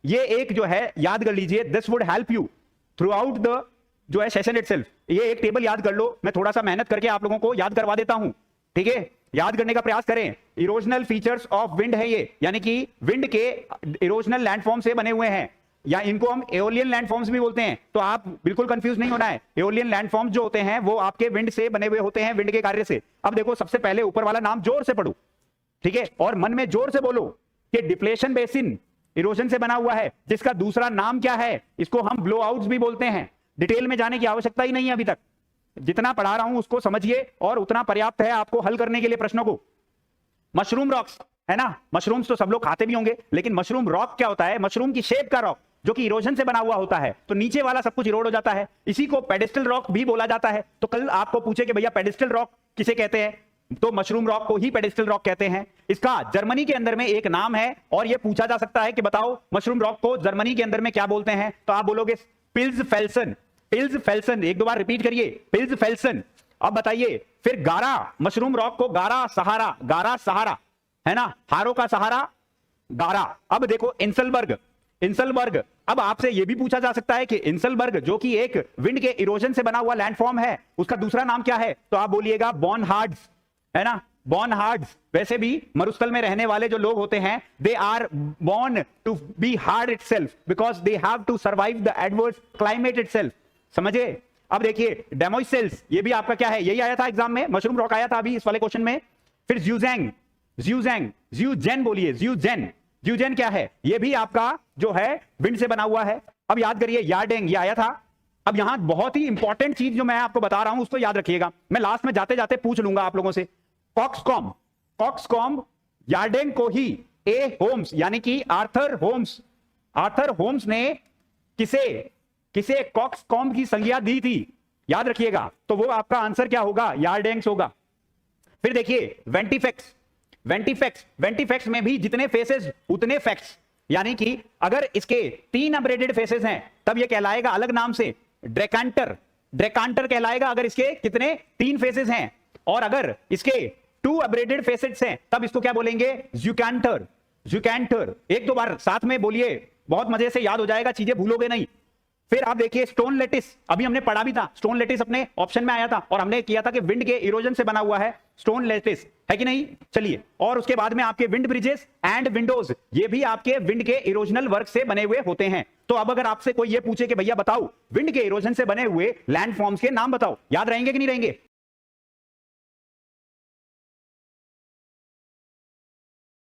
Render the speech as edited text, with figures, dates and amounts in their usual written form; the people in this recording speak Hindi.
ये एक जो है याद कर लीजिए, this would help you through out the जो है सेशन इटसेल्फ। ये एक टेबल याद कर लो, मैं थोड़ा सा मेहनत करके आप लोगों को याद करवा देता हूं, ठीक है? याद करने का प्रयास करें। इरोजनल फीचर्स ऑफ विंड है ये, यानी कि विंड के इरोजनल लैंडफॉर्म से बने हुए हैं, या इनको हम एओलियन लैंडफॉर्म्स भी बोलते हैं। तो आप बिल्कुल कंफ्यूज नहीं होना है, एओलियन लैंडफॉर्म्स जो होते हैं वो आपके विंड से बने हुए होते हैं, विंड के कार्य से। अब देखो, सबसे पहले ऊपर वाला नाम जोर से पढ़ो, ठीक है? और मन में जोर से बोलो कि डिप्लेशन बेसिन इरोजन से बना हुआ है, जिसका दूसरा नाम क्या है? इसको हम ब्लो आउट्स भी बोलते हैं। डिटेल में जाने की आवश्यकता ही नहीं है अभी तक, जितना पढ़ा रहा हूं उसको समझिए और उतना पर्याप्त है आपको हल करने के लिए प्रश्नों को। मशरूम रॉक्स है ना, मशरूम्स तो सब लोग खाते भी होंगे, लेकिन मशरूम रॉक क्या होता है? मशरूम की शेप का रॉक जो कि इरोजन से बना हुआ होता है, तो नीचे वाला सब कुछ इरोड हो जाता है। इसी को पेडेस्टल रॉक भी बोला जाता है। तो कल आपको पूछे कि भैया पेडेस्टल रॉक किसे कहते हैं, तो मशरूम रॉक को ही पेडेस्टल रॉक कहते हैं। इसका जर्मनी के अंदर में एक नाम है, और यह पूछा जा सकता है कि बताओ मशरूम रॉक को जर्मनी के अंदर में क्या बोलते हैं? तो आप बोलोगे पिल्ज फेल्सन। पिल्ज फेल्सन, एक दो बार रिपीट करिए, पिल्ज फेल्सन। अब बताइए, फिर गारा, मशरूम रॉक को गारा सहारा, गारा सहारा है ना, हारों का सहारा गारा। अब देखो इंसलबर्ग, इंसलबर्ग। अब आपसे यह भी पूछा जा सकता है कि इंसलबर्ग जो कि एक विंड के इरोजन से बना हुआ लैंडफॉर्म है, उसका दूसरा नाम क्या है? तो आप बोलिएगा बॉनहार्ड्स, है ना, बॉनहार्ड्स। वैसे भी मरुस्थल में रहने वाले जो लोग होते हैं, they are born to be hard itself because they have to survive the adverse climate itself. समझे? अब देखिए डेमोइसेल्स, ये भी आपका क्या है? यही आया था एग्जाम में, मशरूम रॉक आया था अभी इस वाले क्वेश्चन में। फिर ज्यूजेंग, ज्यूजेंग, ज्यूजेन बोलिए, ज्यूजेन। ज्यूजेन क्या है? ये भी आपका जो है विंड से बना हुआ है। अब याद करिए यार्डेंग, ये आया था। अब यहां बहुत ही इंपॉर्टेंट चीज जो मैं आपको बता रहा हूं उसको याद रखिएगा, मैं लास्ट में जाते जाते पूछ लूंगा आप लोगों से। कॉक्सकॉम, कॉक्सकॉम यार्डेंग को ही ए होम्स यानी कि आर्थर होम्स, आर्थर होम्स ने किसे किसे कॉक्सकॉम की संज्ञा दी थी? याद रखिएगा। तो वो आपका आंसर क्या होगा? यार्डेंग्स होगा। फिर देखिए वेंटिफेक्स, वेंटिफेक्स, वेंटिफेक्स में भी जितने फेसेस उतने फैक्ट्स, यानी कि अगर इसके 3 अब्रेडेड फेसेस हैं तब ये कहलाएगा अलग नाम से ड्रैकांटर, ड्रैकांटर कहलाएगा अगर इसके कितने 3 फेसेस हैं। और अगर इसके 2 अब्रेडेड फेसेस हैं तब इसको क्या बोलेंगे? ज़ुकैंटर, ज़ुकैंटर। एक दो बार साथ में बोलिए, बहुत मजे से याद हो जाएगा, चीजें भूलोगे नहीं। फिर आप देखिए स्टोन लेटिस, अभी हमने पढ़ा भी था, स्टोन लेटिस अपने ऑप्शन में आया था और हमने किया था कि विंड के इरोजन से बना हुआ है स्टोन लेटिस, है कि नहीं? चलिए, और उसके बाद में आपके विंड ब्रिजेस एंड विंडोज, ये भी आपके विंड के इरोजनल वर्क से बने हुए होते हैं। तो अब अगर आपसे कोई ये पूछे कि भैया बताओ विंड के इरोजन से बने हुए लैंडफॉर्म्स के नाम बताओ, याद रहेंगे कि नहीं रहेंगे?